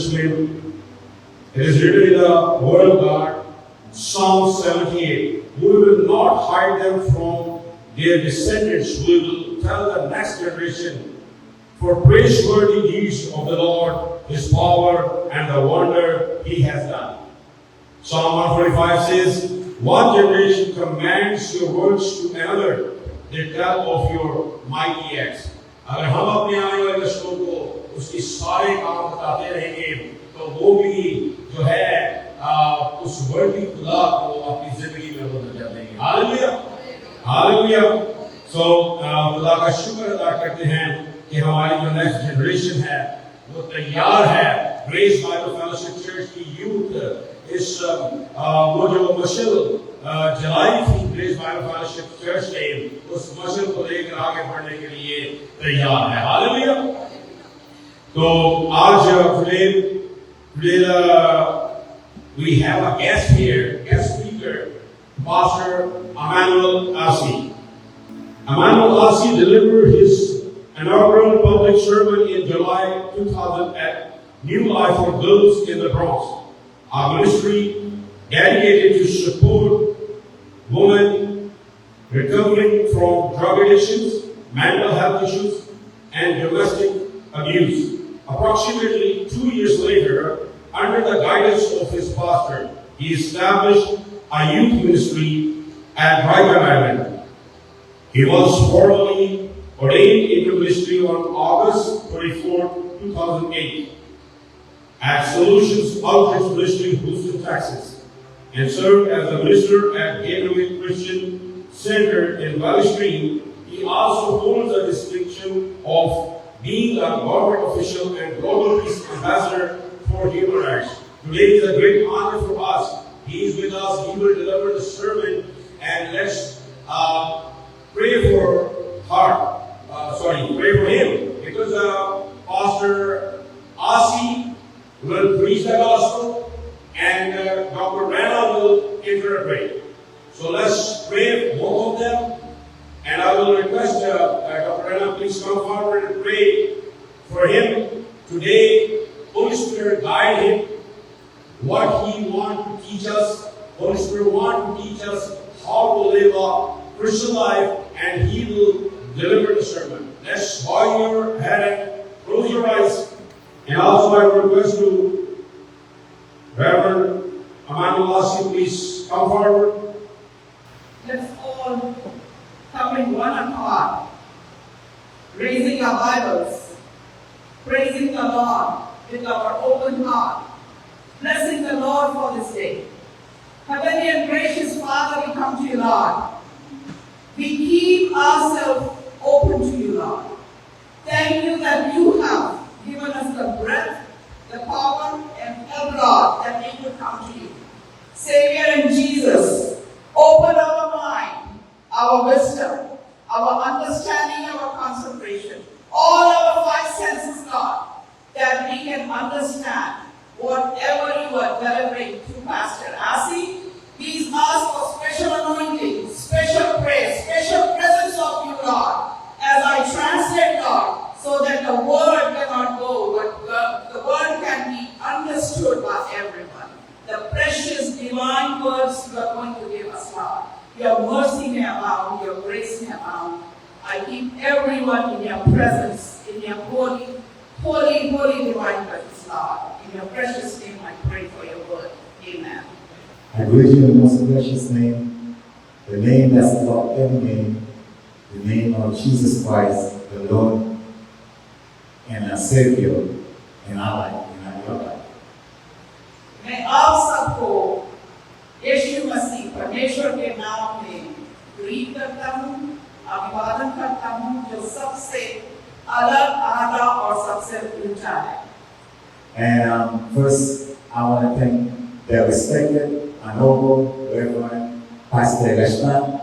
Muslim. It is written in the Word of God, Psalm 78. We will not hide them from their descendants. We will tell the next generation for praiseworthy deeds of the Lord, His power and the wonder He has done. Psalm 145 says, one generation commands your words to another. They tell of your mighty acts. अगर हम अपने आने वाले नस्लों को उसके सारे काम बताते रहेंगे तो वो भी जो है उस वर्दी खुदा को अपनी जिंदगी में बदल जाएंगे। Hallelujah, hallelujah. सो खुदा का शुक्र अदा करते हैं कि हमारी जो नेक्स्ट जनरेशन है वो तैयार है। ग्रेस बाइबल फेलोशिप चर्च की यूथ इस वो जो मशल जलाई थी ग्रेस बाइबल फेलोशिप चर्च ने उस मशल को लेकर आगे बढ़ने के लिए तैयार है। हालेलुया। तो आज today we have a guest here, guest speaker, Pastor Emmanuel Asi. Emmanuel Asi delivered his inaugural public sermon in July 2000 at New Life for Girls in the Bronx. Our ministry dedicated to support women recovering from drug addictions, mental health issues, and domestic abuse. Approximately 2 years later, under the guidance of his pastor, he established a youth ministry at Riker Island. He was formally ordained into ministry on August 24, 2008 at Solutions Outreach Ministry, Houston, Texas, and served as a minister at Gateway Christian Center in Valley Stream. He also holds the distinction of being a government official and global peace ambassador for human rights. Today is a great honor for us. He is with us. He will deliver the sermon, and let's pray for pray for him, because Pastor Asi will preach the gospel and Dr. Rana will interpret. So let's pray both of them. And I will request Dr. Rana, please come forward and pray for him. Today, Holy Spirit guide him what he wants to teach us. Holy Spirit wants to teach us how to live a Christian life, and he will deliver the sermon. Let's bow your head and close your eyes. And also I will request to Reverend Emmanuel Asi, please come forward. Let's all come in one accord, raising our Bibles, praising the Lord with our open heart, blessing the Lord for this day. Heavenly and gracious Father, we come to you, Lord. We keep ourselves open to you, Lord. Thank you that you have given us the breath, the power, and the Lord that we could come to you. Savior and Jesus, open our mind, our wisdom, our understanding, our concentration, all our five senses, God, that we can understand whatever you are delivering through Pastor Asi. Please ask for special anointing, special praise, special presence of you, Lord, as I translate, God, so that the word cannot go, but the word can be understood by everyone. The precious divine words you are going to give us, Lord. Your mercy may abound, your grace may abound. I keep everyone in your presence, in your holy, holy, holy divine presence, Lord. In your precious name I pray for your word. Amen. I greet you in the most precious name, the name that's above every name, the name of Jesus Christ, the Lord and our Savior in our life, in our life. मैं आप सबको यीशु मसीह परमेश्वर के नाम में greet करता हूँ, अभिवादन करता हूँ, जो सबसे अलग, आला और सबसे ऊंचा है. And first, I want to thank the respected, honorable Reverend Pastor Rashman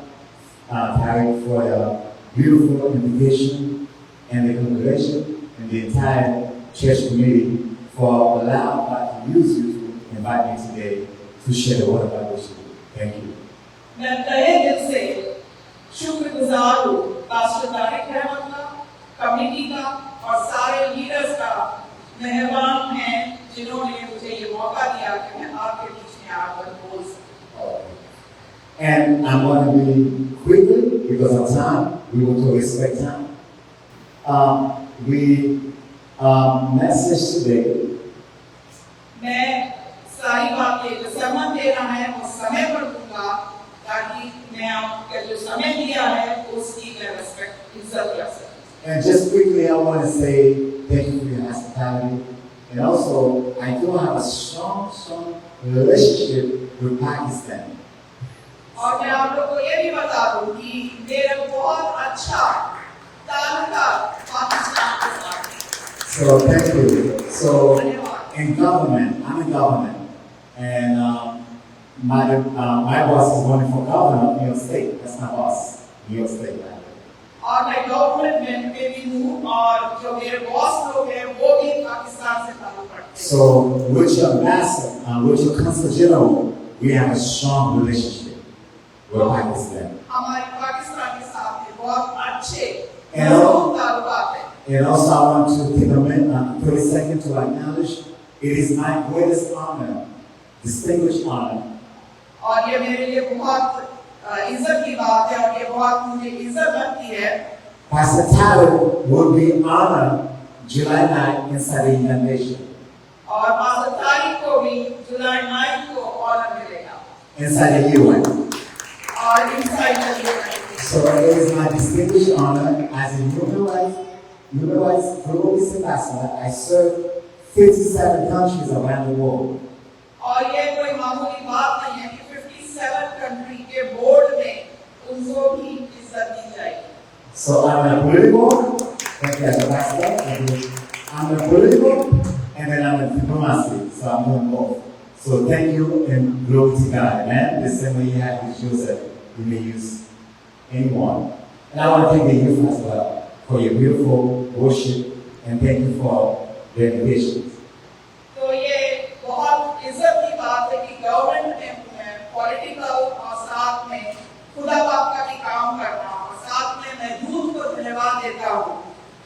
Tariq for the beautiful invitation, and the congregation and the entire church community for allowing God to use you to invite me today to share the word of God with you. Thank you. मैं तहे दिल से शुक्रगुजार हूँ pastor Tariq रहमत का, committee का और सारे लीडर्स का मेहरबान हैं जिन्होंने And I'm going to be quickly because of time. We want to respect time. Message today. मैं सारी बातें जो समय दे रहा है वो समय पर दूंगा ताकि मैं आपका जो समय दिया है उसकी मैं रेस्पेक्ट इज्जत कर सकूं। And just quickly, I want to say thank you for your hospitality. And also, I do have a strong relationship with Pakistan. और मैं आप लोगों को ये भी बता दूं कि मेरा बहुत अच्छा ताल्लुक पाकिस्तान के साथ है। So thank you. So in government, I'm in government, and my boss is running for governor of New York State. That's my boss, New York State. और मैं गवर्नमेंट में भी हूँ और जो मेरे बॉस लोग हैं वो भी पाकिस्तान से ताल्लुक रखते हैं। So with your ambassador, with your consul general, we have a strong relationship with Pakistan. हमारे पाकिस्तान के साथ बहुत अच्छे And ताल्लुकात हैं। And also, I want to take a minute, 30 seconds to acknowledge it is my greatest honor, distinguished honor. और ये मेरे लिए बहुत इज्जत की बात है और ये बहुत मुझे इज्जत लगती है। Pastor Tyler will be honored July 9 inside the United Nations. और 5 तारीख को भी जुलाई 9 को ऑनर मिलेगा। Inside the UN. और inside the UN. So it is my distinguished honor as a human rights global ambassador. I serve 57 countries around the world. और ये कोई मामूली बात नहीं है कि 57 कंट्री के बोर्ड में उनको भी इज्जत दी जाएगी। So I'm a political, thank you, Ambassador. I'm a political, and then I'm a diplomacy. So I'm doing both. So thank you and glory to God. Amen. The same way you have with Joseph, you may use anyone. And I want to thank the youth as well for your beautiful worship, and thank you for the invitation. तो ये बहुत इज्जत की बात है कि government में political और साथ में खुदा बाप का भी काम करना और साथ में मैं यूथ को धन्यवाद देता हूँ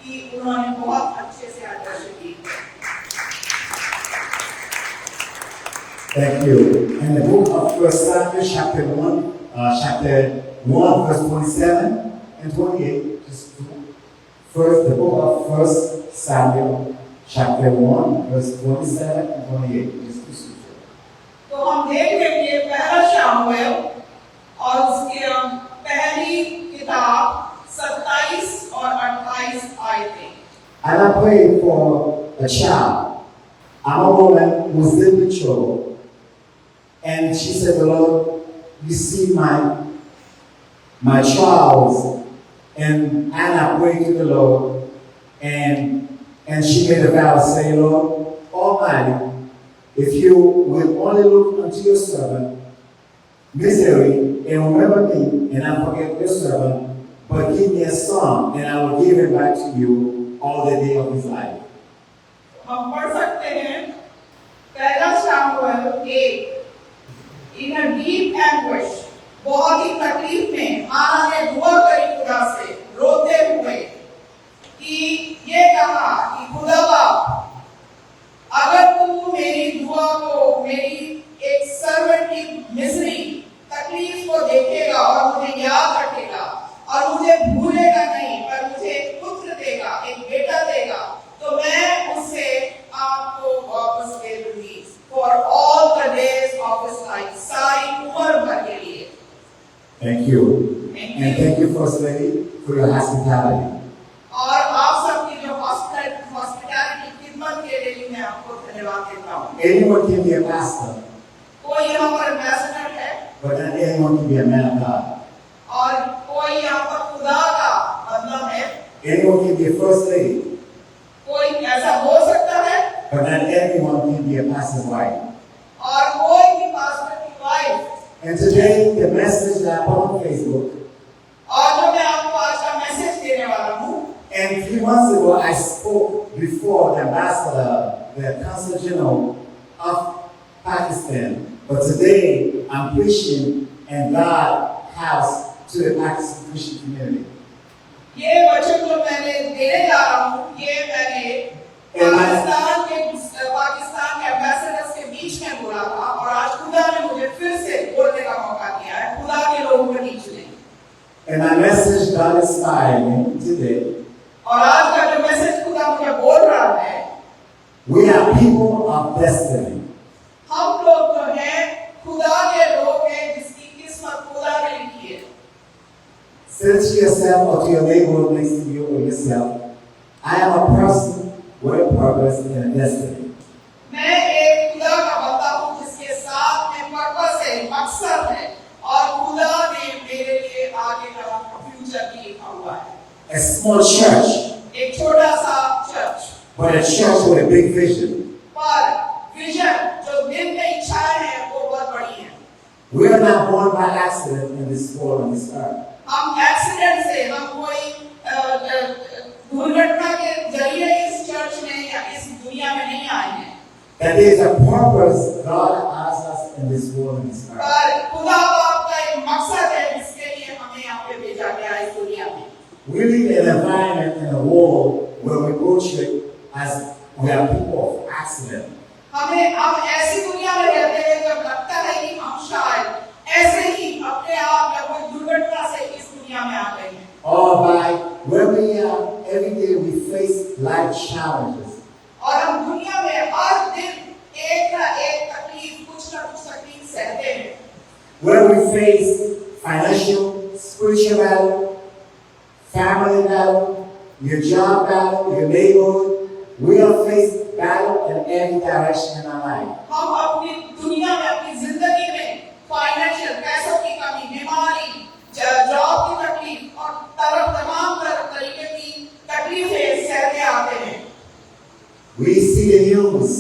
कि उन्होंने बहुत अच्छे से आदर्श की। Thank you. In the book of 1 Samuel, chapter 1, verse 27 and 28, just first, the book of 1 Samuel, chapter 1, verse 27 and 28. Just two scripture. तो हम देखेंगे पहला शामुएल और उसके पहली किताब 27 और 28 आयतें। And I prayed for a child. I'm a woman who's living with trouble. And she said, the Lord, you see my trials. And I prayed to the Lord. And she made a vow saying, Lord Almighty, if you will only look unto your servant, misery, and remember me, and I forget your servant, but give me a son, and I will give him back to you all the day of his life. हम पढ़ सकते हैं पहला Samuel 1 In a deep anguish, बहुत ही तकलीफ में हाना ने दुआ करी खुदा से रोते हुए कि ये कहा कि खुदा बाप अगर तू मेरी दुआ को मेरी एक सर्वेंट की मिसरी तकलीफ को देखेगा और मुझे याद रखेगा और मुझे भूलेगा नहीं पर मुझे एक पुत्र देगा एक बेटा देगा तो मैं उससे आपको वापस दे दूंगी for all the days of his life सारी उम्र भर के लिए। Thank you. And thank you, First Lady, for your hospitality. और आप सबकी जो हॉस्पिटैलिटी खिदमत के लिए भी मैं आपको धन्यवाद देता हूँ। Anyone can be a pastor, कोई यहाँ पर एम्बेसडर है but not anyone can be a man of God. और कोई यहाँ पर खुदा का मतलब है। Anyone can be a first lady, कोई ऐसा हो सकता है but not everyone can be a pastor's wife. और कोई भी पास्टर की wife. And today, the message that I put on Facebook, और जो मैं आपको आज का मैसेज देने वाला हूँ। and 3 months ago, I spoke before the ambassador, the consul general of Pakistan. But today, I'm preaching in God's house to the Pakistan Christian community. ये वचन जो मैंने देने जा रहा हूँ, ये मैंने पाकिस्तान के एम्बेसडर्स के बीच में बोला था और आज खुदा ने मुझे फिर से बोलने का मौका दिया है खुदा inspiring me today. और आज का जो मैसेज खुदा मुझे बोल रहा है, We are people of destiny. हम लोग जो हैं खुदा के लोग हैं जिसकी किस्मत खुदा ने लिखी है। Say to yourself or to your neighbor next to you or yourself, I am a person with a purpose and a destiny. मैं एक खुदा का बंदा हूँ जिसके साथ में पर्पस है, मकसद है और खुदा ने मेरे लिए आगे का फ्यूचर भी लिखा हुआ है। A small church, एक छोटा सा church, but a church with a big vision. पर विजन जो दिल में इच्छाएं हैं वो बहुत बड़ी हैं। We are not born by accident in this world, on this earth. हम एक्सीडेंट से, हम कोई दुर्घटना के जरिए इस चर्च में या इस दुनिया में नहीं आए हैं। That there is a purpose God has us in this world, on this earth. पर खुदा बाप का एक मकसद है जिसके लिए हमें यहाँ पे भेजा गया है इस दुनिया में। We live in an environment in a world where we approach it as we are people of accident. हम ऐसी दुनिया में रहते हैं जब लगता है कि हम शायद ऐसे ही अपने आप या कोई दुर्घटना से इस दुनिया में आ गए हैं। Or by where we are, every day we face life challenges. और हम दुनिया में हर दिन एक ना एक तकलीफ, कुछ ना कुछ तकलीफ सहते हैं। Where we face financial, spiritual battle, family battle, your job battle, your neighborhood. We are faced battle in every direction in our life. हम अपनी दुनिया में, अपनी जिंदगी में फाइनेंशियल, पैसों की कमी, बीमारी, जॉब की तकलीफ और तमाम तरीके की तकलीफें सहते आते हैं। We see the news.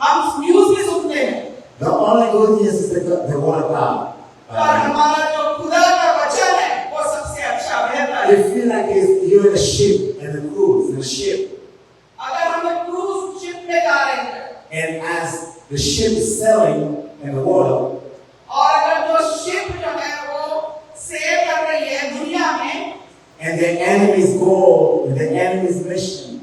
हम न्यूज़ भी सुनते हैं। The only good news is the word of God. और हमारा जो खुदा का वचन है वो सबसे अच्छा बेहतर है। You feel like you're in a ship, in a cruise, in a ship. अगर हम एक क्रूज शिप में जा रहे हैं And as the ship is sailing in the water, और अगर जो शिप जो है वो सेल कर रही है दुनिया में and the enemy's goal and the enemy's mission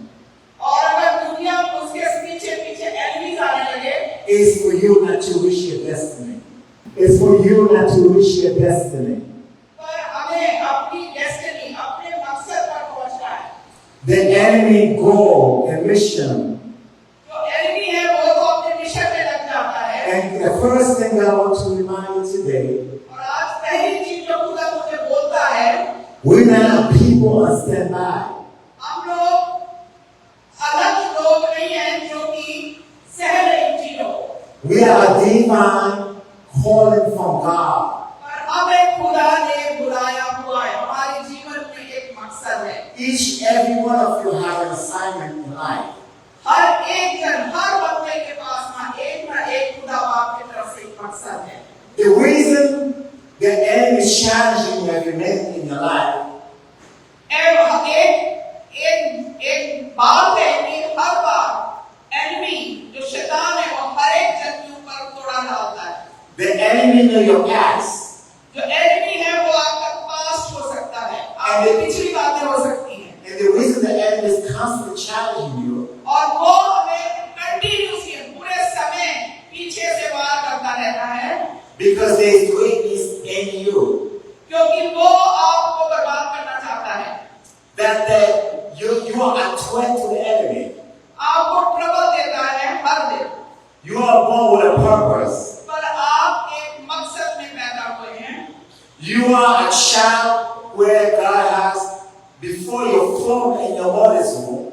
और अगर दुनिया में उसके पीछे पीछे एनिमीज आने लगे, is for you not to reach your destiny. It's for you not to reach your destiny. पर हमें अपनी डेस्टिनी, अपने मकसद पर पहुंचना है। The enemy goal and mission. जो एनिमी है वो तो अपने मिशन में लग जाता है। And the first thing I want to remind you today, और आज पहली चीज जो खुदा मुझे बोलता है, we're not people on standby. हम लोग अलग लोग नहीं हैं जो कि सह रहे इन चीजों को। We are a divine calling from God. पर हमें खुदा ने बुलाया हुआ है, हमारे जीवन में एक मकसद है। Each every one of you have an assignment in life. हर एक जन, हर बंदे के पास ना एक खुदा बाप की तरफ से एक मकसद है। The reason the enemy is challenging you every minute in your life एक बात है कि हर बार एनिमी जो शैतान है वो हर एक जन के ऊपर तोड़ा डालता है। the enemy know your past. जो एनिमी है वो आपका पास्ट हो सकता है, आपकी पिछली बातें हो सकती हैं। And the reason the enemy is constantly challenging you और वो हमें कंटिन्यूसली पूरे समय पीछे से वार करता रहता है because there is greatness in you. क्योंकि वो आपको बर्बाद करना चाहता है। That you are a threat to the enemy. आपको ट्रबल देता है हर दिन। You are born with a purpose. पर आप एक मकसद में पैदा हुए हैं। You are a child where God has before you're formed in your mother's womb.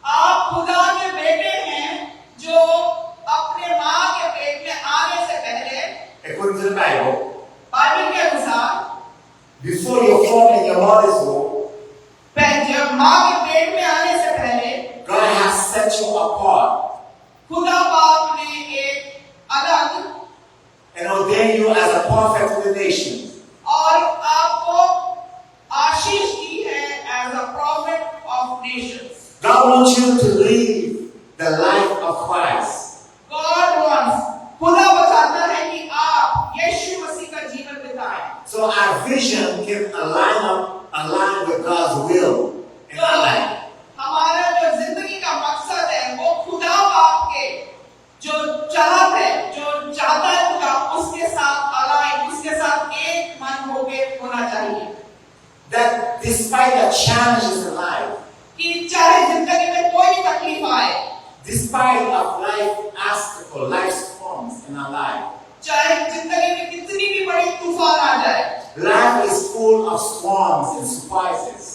आप खुदा के बेटे हैं जो अपने माँ के पेट में आने से पहले, According to the Bible, Bible के अनुसार, before you're formed in your mother's womb, जब माँ के पेट में आने से पहले God has set you apart खुदा बाप ने एक अलग and ordained you as a prophet to the nations. और आपको आशीष दी है as a prophet of nations. God wants you to live the life of Christ. God wants, खुदा चाहता है कि आप यीशु मसीह का जीवन बिताएं। So our vision can align with God's will in our life. हमारा जो जिंदगी का मकसद है वो खुदा बाप के जो चाहत है, जो चाहता है खुदा, उसके साथ अलाइन, उसके साथ एक मन होके होना चाहिए। That challenges in life, कि चाहे जिंदगी में कोई भी तकलीफ आए, despite of life obstacle, life's storms in our life, चाहे जिंदगी में कितनी भी बड़ी तूफान आ जाए, life is full of storms and surprises.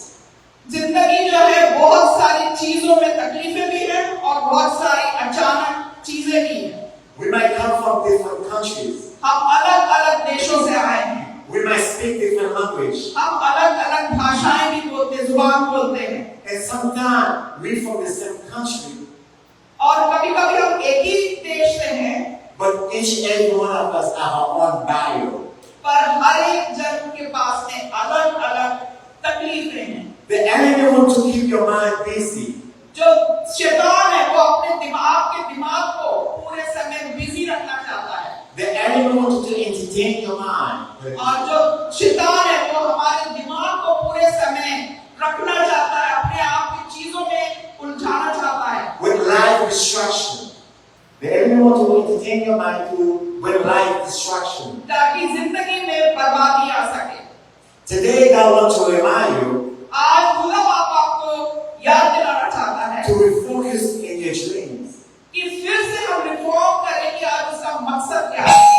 जिंदगी जो है बहुत सारी चीजों में तकलीफें भी हैं और बहुत सारी अचानक चीजें भी हैं। We might come from different countries. हम अलग अलग देशों से आए हैं, We might speak different language. हम अलग अलग भाषाएं भी बोलते हैं, जुबान बोलते हैं, And sometimes we from the same country, और कभी कभी हम एक ही देश से हैं, but each and every one of us have our own bio. पर हर एक जन के पास में अलग अलग तकलीफें हैं। The enemy wants to keep your mind busy. जो शैतान है वो अपने दिमाग को पूरे समय बिजी रखना चाहता है, The enemy wants to entertain your mind. और जो शैतान है वो हमारे दिमाग को पूरे समय रखना चाहता है, अपने आप की चीजों में उलझाना चाहता है। With life distraction. The enemy wants to entertain your mind with life distraction. ताकि जिंदगी में बर्बादी आ सके। Today God wants to remind you आज खुदा बाप आपको याद दिलाना चाहता है to refocus in your dreams. कि फिर से हम रिफॉर्म करें कि आज उसका मकसद क्या है।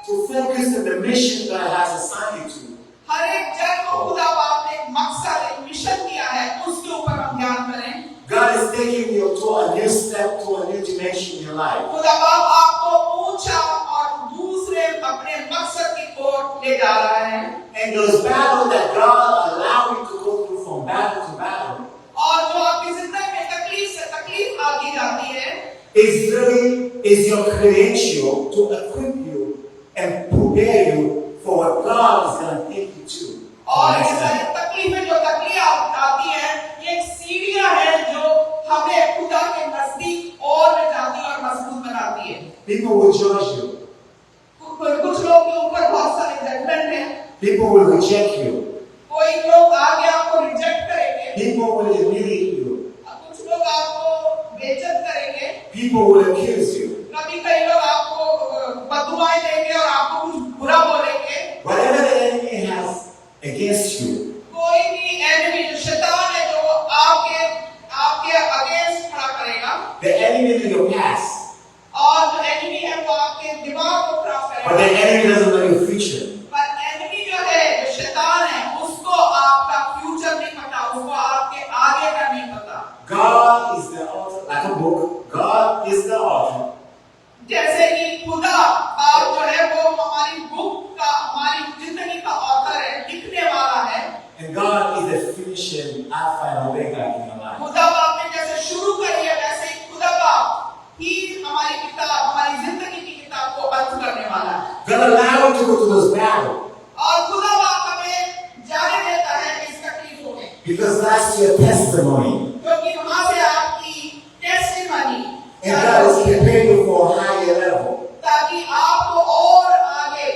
To focus on the mission God has assigned you to. हर एक जन को खुदा बाप ने एक मकसद, एक मिशन दिया है, उसके ऊपर हम ध्यान करें। God is taking you to a new step, to a new dimension in your life. खुदा बाप आपको ऊंचा और दूसरे अपने मकसद की ओर ले जा रहा है। And those battles that God allowed you to go through from battle to battle और जो आपकी जिंदगी में तकलीफ से तकलीफ आती जाती है, is your credential to equip you and prepare you for what God is going to take you to. और ये सारी तकलीफें जो तकलीफ आती है, ये एक सीढ़ियां हैं जो हमें खुदा के नजदीक और ले जाती है और मजबूत बनाती है। People will judge you. कुछ लोग के ऊपर बहुत सारे जजमेंट हैं, People will reject you. कोई लोग आगे आपको रिजेक्ट करेंगे, People will humiliate you. कुछ लोग आपको बेइज्जत करेंगे, People will accuse you. कभी कई लोग आपको बददुआएं देंगे और आपको कुछ बुरा बोलेंगे। Whatever the enemy has against you, कोई भी एनिमी जो शैतान है जो आपके अगेंस्ट खड़ा करेगा, the enemy in your past, और जो एनिमी है वो आपके दिमाग को खराब but the करेगा। enemy doesn't know your future. पर एनिमी जो है, जो शैतान है, उसको आपका फ्यूचर नहीं पता, उसको आपके आगे का नहीं पता। God is the author, like a book. God is the author. जैसे कि खुदा आप जो है वो हमारी बुक का, हमारी जिंदगी का ऑथर है, लिखने वाला है। And God is the finishing Alpha and Omega in your life. खुदा बाप ने जैसे शुरू करी है, वैसे ही खुदा बाप ही हमारी किताब, हमारी जिंदगी की किताब को अंत करने वाला है। God allowed you to go to those battles और खुदा बाप हमें जाने देता है इस तकलीफों में, because that's your testimony. क्योंकि वहां से आपकी testimony, And God is preparing you for a higher level. ताकि आपको और आगे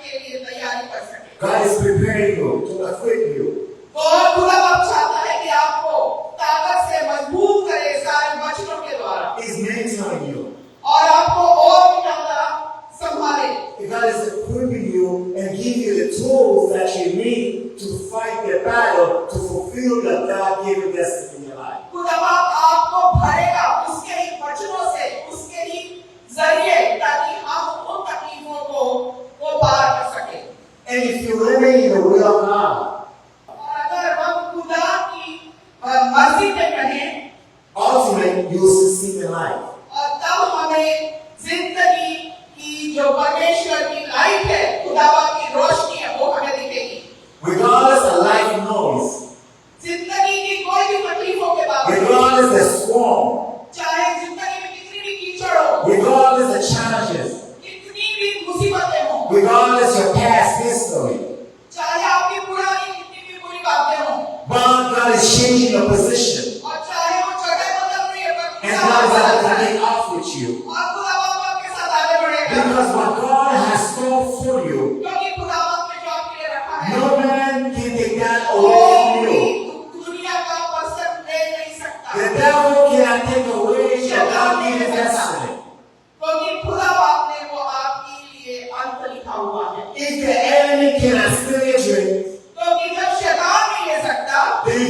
के लिए तैयारी कर सके। God is preparing you to equip you. और खुदा बाप चाहता है कि आपको ताकत से मजबूत करे सारे वचनों के द्वारा, He's mentoring you. और आपको और भी ज्यादा संभाले। God is equipping you and give you the tools that you need to fight the battle to fulfill the God-given destiny in your life. खुदा बाप आपको भरेगा उसके ही वचनों से, उसके ही जरिए, ताकि हम उन तकलीफों को पार कर सके। And if you remain in the will of God, और अगर हम खुदा की मर्जी में रहें, ultimately you will succeed in life. और तब हमें जिंदगी की जो परमेश्वर की लाइट है, खुदा बाप की रोशनी है, वो हमें दिखेगी। Regardless of life noise, जिंदगी की कोई भी तकलीफों के बावजूद, regardless the storm, चाहे जिंदगी में कितनी भी कीचड़ हो, regardless the challenges, कितनी भी मुसीबतें हो, regardless your past history, चाहे आपकी पुरानी कितनी भी बुरी बातें हो, but God is changing your position. और चाहे वो जगह बदल रही है, पर And God is about to get off with you. और खुदा बाप आपके साथ आगे बढ़ेगा, Because what God has stored for you, क्योंकि खुदा बाप ने जो आपके लिए रखा है, no man can take that away कोई from भी you. दुनिया का पर्सन ले नहीं सकता, The devil cannot take away your God-given destiny. क्योंकि खुदा बाप ने वो आपके लिए अंत लिखा हुआ है। If the enemy cannot steal your dreams, क्योंकि जब शैतान नहीं ले सकता, then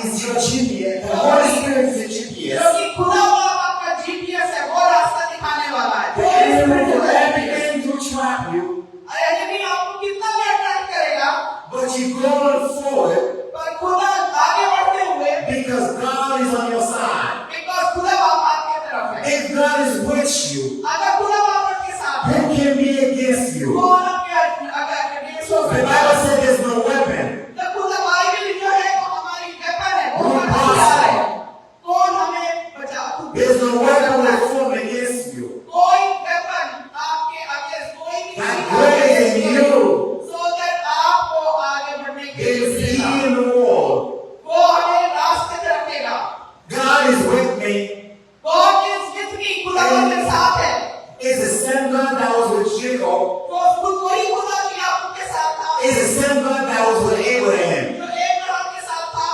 is your GPS. The Holy Spirit is your GPS. क्योंकि खुदा बाप आपका जीपीएस है, वो रास्ता दिखाने वाला है। The enemy will do everything to trap you, enemy आपको कितना भी अट्रैक्ट करेगा, but you go forward पर खुदा आगे बढ़ते हुए, because God is on your side. Because खुदा बाप आपके तरफ है। If God is with you, अगर खुदा बाप आपके साथ है, who can be against you? कौन आपके अगर अगेंस्ट हो The सकता Bible है? says there's no weapon. तो खुदा बाइबल जो है वो हमारी वेपन है, वो हमारा हथियार है। कौन हमें बचा? There's no weapon that form against you. कोई वेपन आपके अगेंस्ट कोई भी That चीज great is in आपके you. so that आपको आगे बढ़ने के There is लिए healing in the world. वो हमें रास्ते पे रखेगा। God is with me. God is with me, खुदा मेरे साथ है। It's the same God that was with Jacob. तो वही खुदा जो याकूब के साथ था, It's the same God that was with Abraham. जो अब्राहम के साथ था,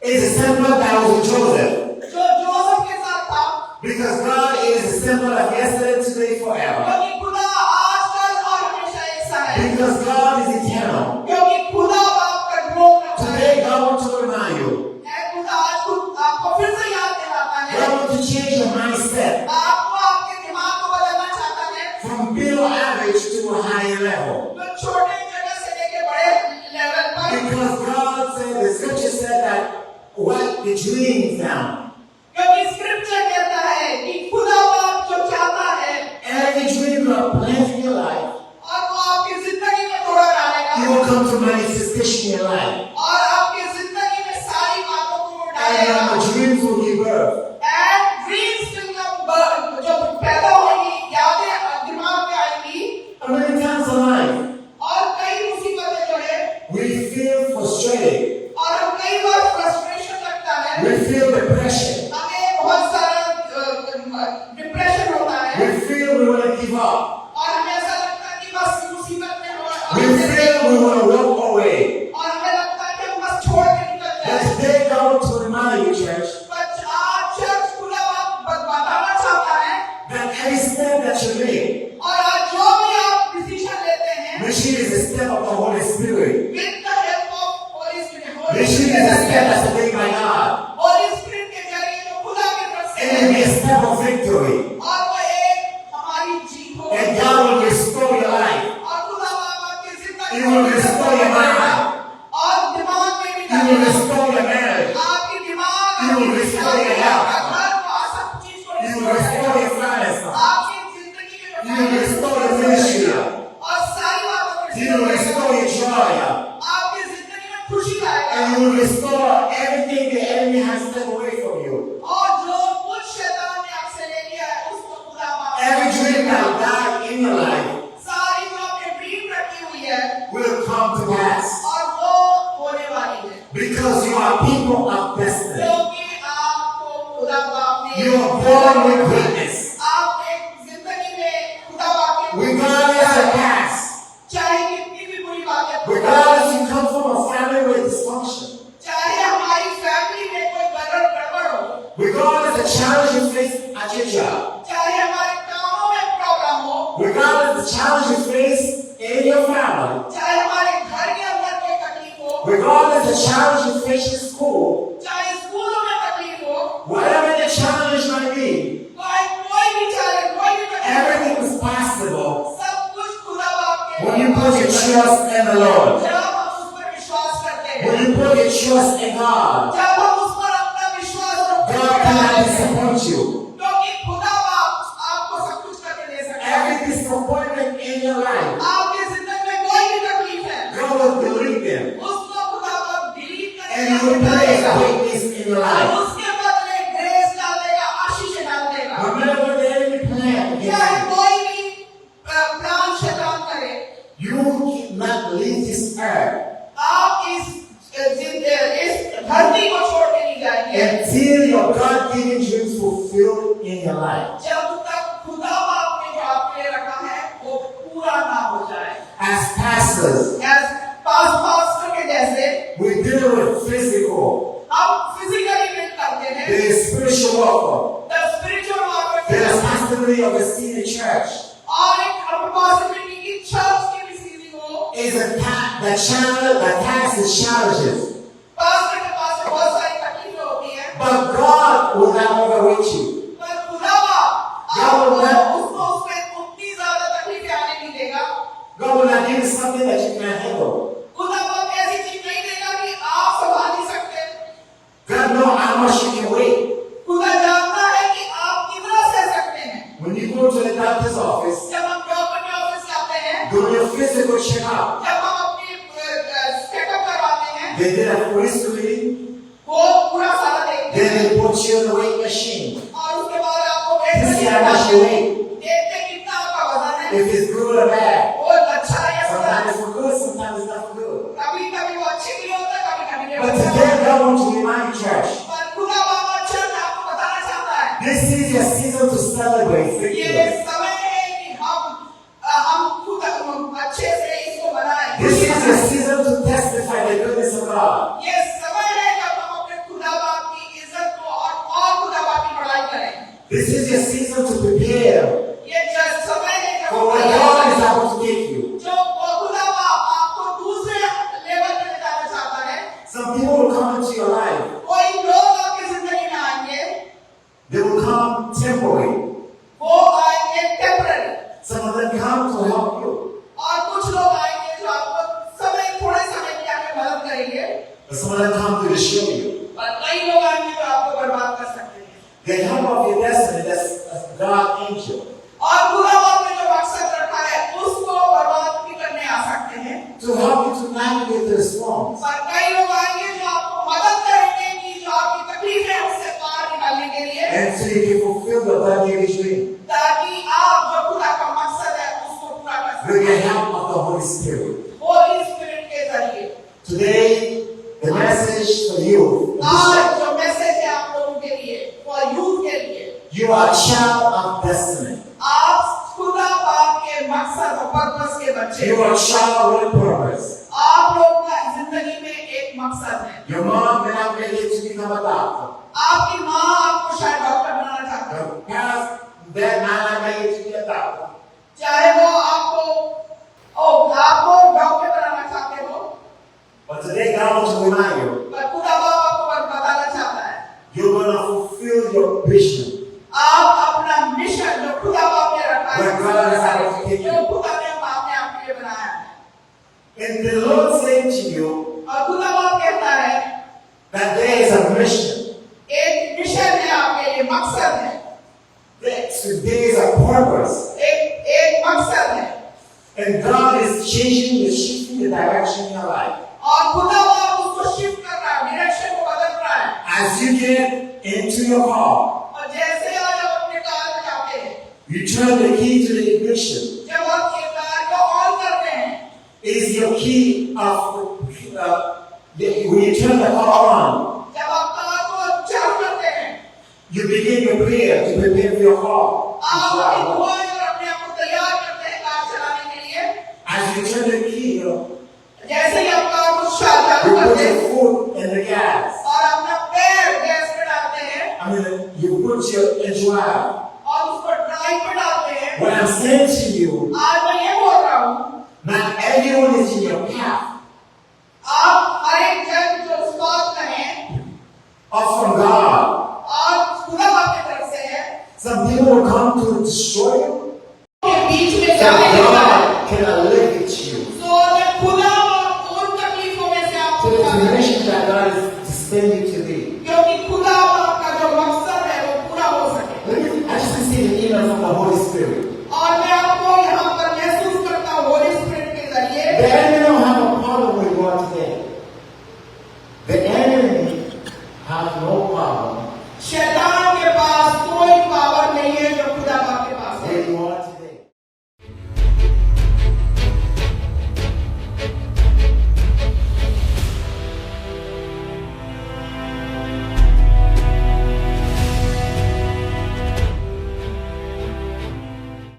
It's the same God that was with Joseph. जो जोसेफ के साथ था, Because God is the same God of yesterday, today, forever. क्योंकि खुदा आज कल और हमेशा एक सा है। Because God is eternal. क्योंकि खुदा बाप का ड्रोन रखता है। Today, God wants to remind you. खुदा आज आपको फिर से याद दिलाता है। God wants to change your mindset आपको आपके दिमाग को बदलना चाहता है। from below average to a higher level. तो छोटे जगह से लेके बड़े लेवल पर। Because God said, the scripture said that write the dreams down. क्योंकि स्क्रिप्चर कहता है कि खुदा बाप जो चाहता है, Every dream God plans in your life, और वो आपकी जिंदगी में तोड़ा डालेगा, it will come to manifestation in your life. और आपकी जिंदगी में सारी बातों को And डालेगा। your dreams will give birth. And dreams will come, जो पैदा होगी, यादें दिमाग में आएंगी, How many times in life और कई मुसीबतें जो है, we feel frustrated, और हम कई बार फ्रस्ट्रेशन लगता है, we feel depression, हमें बहुत सारा डिप्रेशन होता है, we feel we want to give up, और हमें ऐसा लगता है कि बस मुसीबत में we feel we want to walk away. और हमें लगता है कि हम बस छोड़ के निकल But जाए। today God wants to remind you, church, पर आज चर्च खुदा बाप बताना चाहता है, that every step that you make, और आज जो भी आप डिसीजन लेते हैं, which is a step of the Holy Spirit, with the help of Holy Spirit, which is a step that's made by God, Holy Spirit के जरिए जो खुदा की तरफ से it will be a step of victory. और वो एक हमारी जीत होगी। And God will restore your life. और खुदा बाप आपकी जिंदगी He will restore your mind. और दिमाग में भी He will डालेगा। restore your marriage. आपकी दिमाग, He will आपकी restore your शादी, health. आपका घर, वो सब चीज को He will restore restore करेगा। your finances. आपकी जिंदगी में He will restore your ministry. और सारी बातों को He will restore your joy. आपकी जिंदगी में खुशी लाएगा। And He will restore everything the enemy has taken away from you. और जो कुछ शैतान ने आपसे ले लिया है, उसको खुदा बाप Every dream that died in your life सारी जो आपने ड्रीम रखी हुई है, will come to pass. और वो होने वाली है। Because you are people of destiny. क्योंकि आपको खुदा बाप ने You are born with greatness. आप एक जिंदगी में खुदा बाप के Regardless of past. चाहे कितनी भी बुरी बातें, Regardless you come from a family with dysfunction. चाहे हमारी फैमिली में कोई गड़बड़ हो, Regardless the challenge you face at your job. चाहे हमारे कामों में प्रॉब्लम हो, Regardless the challenge you face in your family. चाहे हमारे घर के अंदर कोई तकलीफ हो, Regardless the challenge you face in school. चाहे स्कूलों में तकलीफ हो, Whatever the challenge might be. कोई भी चैलेंज, कोई भी तकलीफ, Everything is possible सब कुछ खुदा बाप के when you put your trust in the Lord. जब हम उस पर विश्वास करते हैं, When you put your trust in God. जब हम उस पर अपना विश्वास रखते God cannot disappoint you. क्योंकि खुदा बाप आपको सब कुछ करके दे सकता है। Every disappointment in your life, आपकी जिंदगी में कोई भी तकलीफ है, God will delete them. उसको खुदा बाप delete And He will place greatness in your और life. उसके बदले ग्रेस डाल देगा, आशीष डाल देगा। Remember the enemy plan चाहे against कोई भी प्लान शैतान करे, you. You cannot leave this earth आप इस धरती को छोड़ के नहीं जाएंगे until your God-given dreams fulfilled in your life. जब तक खुदा बाप ने जो आपके लिए रखा है वो पूरा ना हो जाए। As pastors, As पास्टर के जैसे we deal with physical, हम physically put you in the weight machine. और उसके बाद आपको To wait see how much you weigh. देखते कितना आपका वजन है, If it's good or bad. वो अच्छा है या बुरा Sometimes है। it's for good, sometimes it's not for good. कभी कभी वो अच्छे के लिए होता है, कभी कभी But नहीं today होता है। God wants to remind you, church, पर खुदा बाबा चर्च आपको बताना चाहता है, this is your season to celebrate ये victory. समय है कि हम खुद अच्छे से इसको बनाएं। This is your season to testify the goodness of God. ये समय है जब हम अपने खुदा बाप की इज्जत को और खुदा बाप की बड़ाई करें। This is your season to prepare ये समय है जब for what God is about to take you. जो खुदा बाप आपको दूसरे लेवल पे ले जाना चाहता है। Some people will come into your life. कोई लोग आपकी जिंदगी में आएंगे, They will come temporary. वो आएंगे temporary, Some of them come to help you. और कुछ लोग आएंगे जो आपको थोड़े समय के आगे मदद करेंगे, But some of them come to show you. और कई लोग आएंगे जो आपको बर्बाद कर सकते हैं। The help of your destiny, that's a God angel. और खुदा बाप ने जो मकसद रखा है उसको बर्बाद भी करने आ सकते हैं। To help you to navigate the storms. और कई लोग आएंगे जो आपको मदद करेंगे कि जो आपकी तकलीफ है उससे पार निकालने के लिए, And so you can fulfill the God-given dream. ताकि आप जो खुदा का मकसद है उसको पूरा कर With the सकें, help of the Holy Spirit. Holi spirit के जरिए। Today, the message for you. आज जो मैसेज है आप लोगों के लिए, फॉर यूथ के लिए, You are a child of destiny. आप खुदा बाप के मकसद और पर्पस के बच्चे You हैं। are a child with purpose. आप लोग का जिंदगी में एक मकसद है। Your mom may not make it to become a doctor. आपकी माँ आपको शायद डॉक्टर बनाना चाहती है, Your parents, dad might not make it to be a doctor. चाहे वो आपको डॉक्टर बनाना चाहते हो, But today, God wants to remind you, पर खुदा बाप आपको बताना चाहता है, you're going to fulfill your vision. आप अपना मिशन जो खुदा बाप ने रखा है, Where God has already taken जो you. खुदा ने आपने आपके लिए बनाया है, And the Lord said to you और खुदा बाप कहता है that there is a mission. एक मिशन है आपके लिए, मकसद है, That there is a purpose. एक मकसद है, And God is changing and shifting the direction in your life. और खुदा बाप उसको शिफ्ट कर रहा है, डायरेक्शन को बदल रहा है। As you get into your car, और जैसे आज आप अपने कार में जाते हैं, you turn the key to the ignition. जब आप ये कार को ऑन करते हैं, Is your key of when you turn the car on, जब आप कार को चालू करते हैं, you begin your prayer to prepare for your car. आप अपनी दुआ और अपने आप को तैयार करते हैं कार चलाने के लिए। As you turn the key, जैसे ही आप कार को you चालू put करते your हैं foot in the gas. और अपना पैर गैस पे डालते हैं I mean, you put your in drive. और उसको ड्राइव पे डालते हैं, What I'm saying to you, आज मैं ये बोल रहा हूँ, not everyone is in your path आप हर एक जन जो उस बात में है or from God. और खुदा बाप की तरफ से है, Some people will come to destroy you. के बीच में That जाने के बाद God can elevate you तो जब खुदा बाप उन तकलीफों में से to आपको the निकाले, dimension that God is to send you to be. क्योंकि खुदा